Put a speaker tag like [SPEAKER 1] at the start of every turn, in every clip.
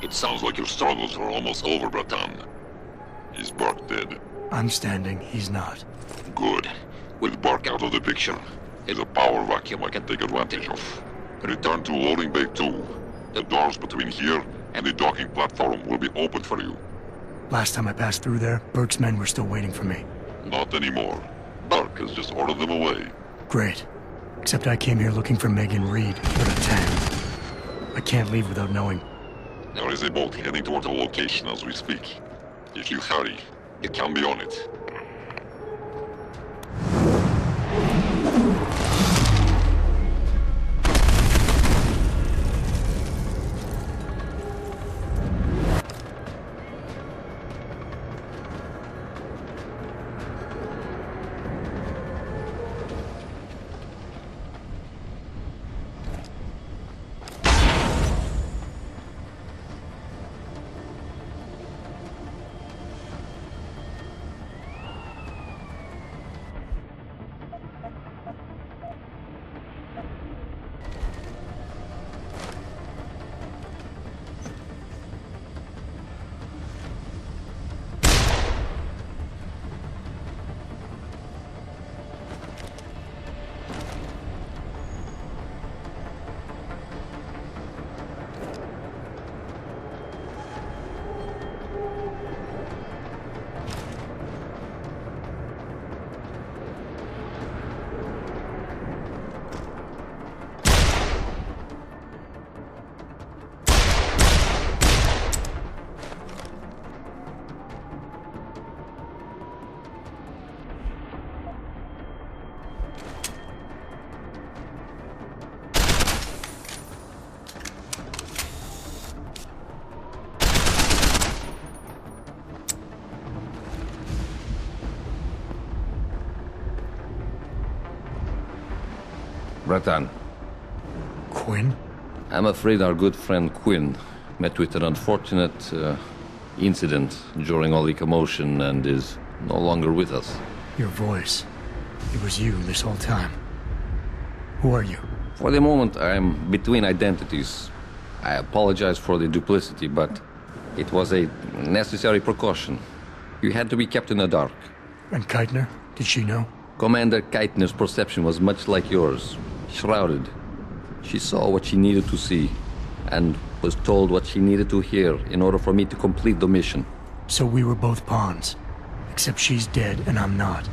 [SPEAKER 1] It sounds like your struggles are almost over, Bratan. Is Burke dead?
[SPEAKER 2] I'm standing, he's not.
[SPEAKER 1] Good. With Burke out of the picture, there's a power vacuum I can take advantage of. Return to loading bay 2. The doors between here and the docking platform will be open for you.
[SPEAKER 2] Last time I passed through there, Burke's men were still waiting for me.
[SPEAKER 1] Not anymore. Burke has just ordered them away.
[SPEAKER 2] Great. Except I came here looking for Megan Reed, or a tank. I can't leave without knowing.
[SPEAKER 1] There is a boat heading toward the location as we speak. If you hurry, you can be on it.
[SPEAKER 3] Bratan.
[SPEAKER 2] Quinn?
[SPEAKER 3] I'm afraid our good friend Quinn met with an unfortunate incident during all the commotion and is no longer with us.
[SPEAKER 2] Your voice. It was you this whole time. Who are you?
[SPEAKER 3] For the moment, I'm between identities. I apologize for the duplicity, but it was a necessary precaution. You had to be kept in the dark.
[SPEAKER 2] And Keitner? Did she know?
[SPEAKER 3] Commander Keitner's perception was much like yours. Shrouded. She saw what she needed to see, and was told what she needed to hear in order for me to complete the mission.
[SPEAKER 2] So we were both pawns. Except she's dead and I'm not.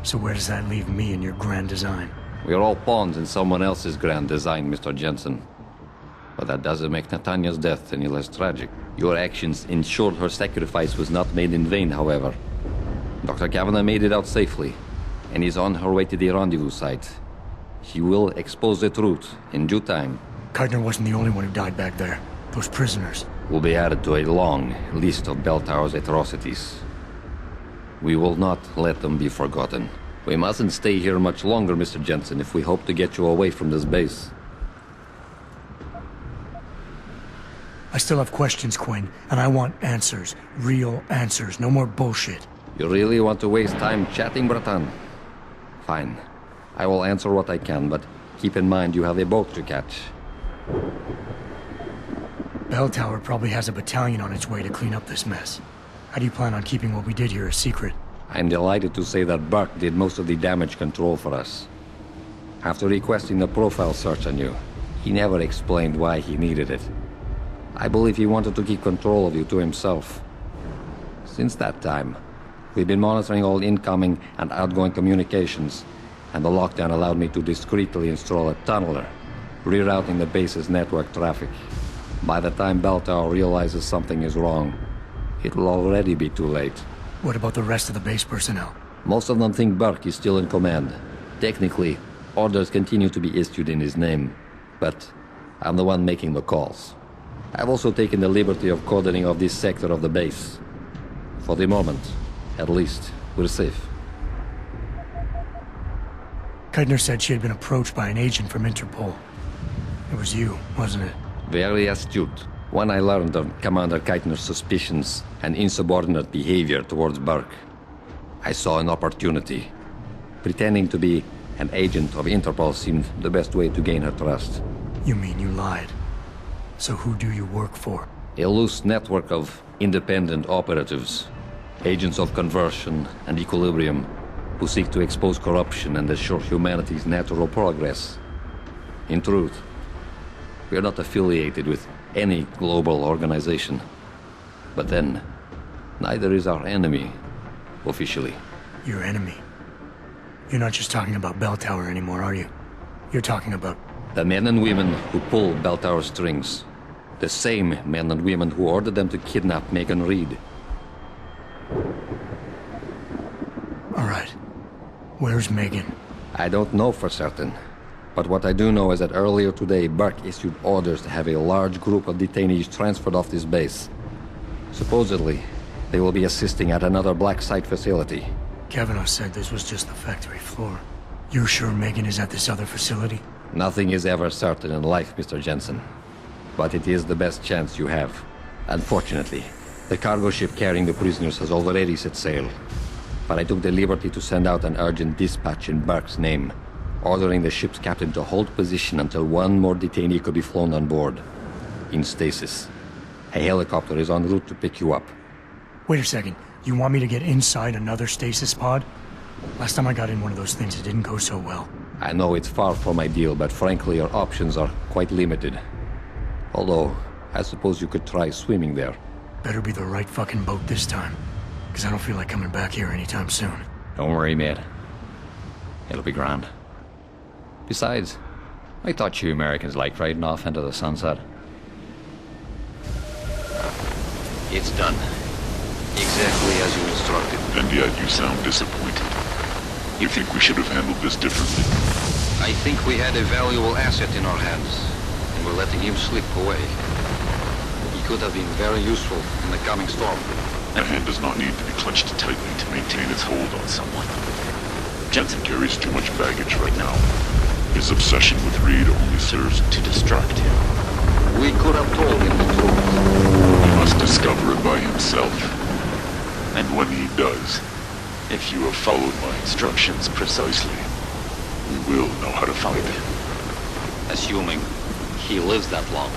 [SPEAKER 2] So where does that leave me in your grand design?
[SPEAKER 3] We are all pawns in someone else's grand design, Mr. Jensen. But that doesn't make Natanya's death any less tragic. Your actions ensured her sacrifice was not made in vain, however. Dr. Kavanagh made it out safely, and is on her way to the rendezvous site. She will expose the truth in due time.
[SPEAKER 2] Keitner wasn't the only one who died back there. Those prisoners.
[SPEAKER 3] Will be added to a long list of Bell Tower's atrocities. We will not let them be forgotten. We mustn't stay here much longer, Mr. Jensen, if we hope to get you away from this base.
[SPEAKER 2] I still have questions, Quinn, and I want answers. Real answers, no more bullshit.
[SPEAKER 3] You really want to waste time chatting, Bratan? Fine. I will answer what I can, but keep in mind you have a boat to catch.
[SPEAKER 2] Bell Tower probably has a battalion on its way to clean up this mess. How do you plan on keeping what we did here a secret?
[SPEAKER 3] I'm delighted to say that Burke did most of the damage control for us. After requesting a profile search on you, he never explained why he needed it. I believe he wanted to keep control of you to himself. Since that time, we've been monitoring all incoming and outgoing communications, and the lockdown allowed me to discreetly install a tunneler, rerouting the base's network traffic. By the time Bell Tower realizes something is wrong, it'll already be too late.
[SPEAKER 2] What about the rest of the base personnel?
[SPEAKER 3] Most of them think Burke is still in command. Technically, orders continue to be issued in his name, but I'm the one making the calls. I've also taken the liberty of coordinating of this sector of the base. For the moment, at least, we're safe.
[SPEAKER 2] Keitner said she had been approached by an agent from Interpol. It was you, wasn't it?
[SPEAKER 3] Very astute. When I learned of Commander Keitner's suspicions and insubordinate behavior towards Burke, I saw an opportunity. Pretending to be an agent of Interpol seemed the best way to gain her trust.
[SPEAKER 2] You mean you lied? So who do you work for?
[SPEAKER 3] A loose network of independent operatives, agents of conversion and equilibrium, who seek to expose corruption and assure humanity's natural progress. In truth, we are not affiliated with any global organization. But then, neither is our enemy, officially.
[SPEAKER 2] Your enemy? You're not just talking about Bell Tower anymore, are you? You're talking about...
[SPEAKER 3] The men and women who pull Bell Tower strings. The same men and women who ordered them to kidnap Megan Reed.
[SPEAKER 2] All right. Where's Megan?
[SPEAKER 3] I don't know for certain. But what I do know is that earlier today, Burke issued orders to have a large group of detainees transferred off this base. Supposedly, they will be assisting at another black site facility.
[SPEAKER 2] Kavanaugh said this was just the factory floor. You're sure Megan is at this other facility?
[SPEAKER 3] Nothing is ever certain in life, Mr. Jensen. But it is the best chance you have. Unfortunately, the cargo ship carrying the prisoners has already set sail. But I took the liberty to send out an urgent dispatch in Burke's name, ordering the ship's captain to hold position until one more detainee could be flown on board. In stasis. A helicopter is en route to pick you up.
[SPEAKER 2] Wait a second. You want me to get inside another stasis pod? Last time I got in one of those things, it didn't go so well.
[SPEAKER 3] I know it's far from ideal, but frankly, your options are quite limited. Although, I suppose you could try swimming there.
[SPEAKER 2] Better be the right fucking boat this time. Because I don't feel like coming back here anytime soon.
[SPEAKER 4] Don't worry, mate. It'll be grand. Besides, I thought you Americans liked riding off into the sunset.
[SPEAKER 3] It's done. Exactly as you instructed.
[SPEAKER 1] And yet you sound disappointed. You think we should have handled this differently?
[SPEAKER 3] I think we had a valuable asset in our hands, and we're letting him slip away. He could have been very useful in the coming storm.
[SPEAKER 1] A hand does not need to be clenched tightly to maintain its hold on someone. Jensen carries too much baggage right now. His obsession with Reed only serves to distract him.
[SPEAKER 3] We could have told him the truth.
[SPEAKER 1] He must discover it by himself. And when he does, if you have followed my instructions precisely, we will know how to find him.
[SPEAKER 3] Assuming he lives that long.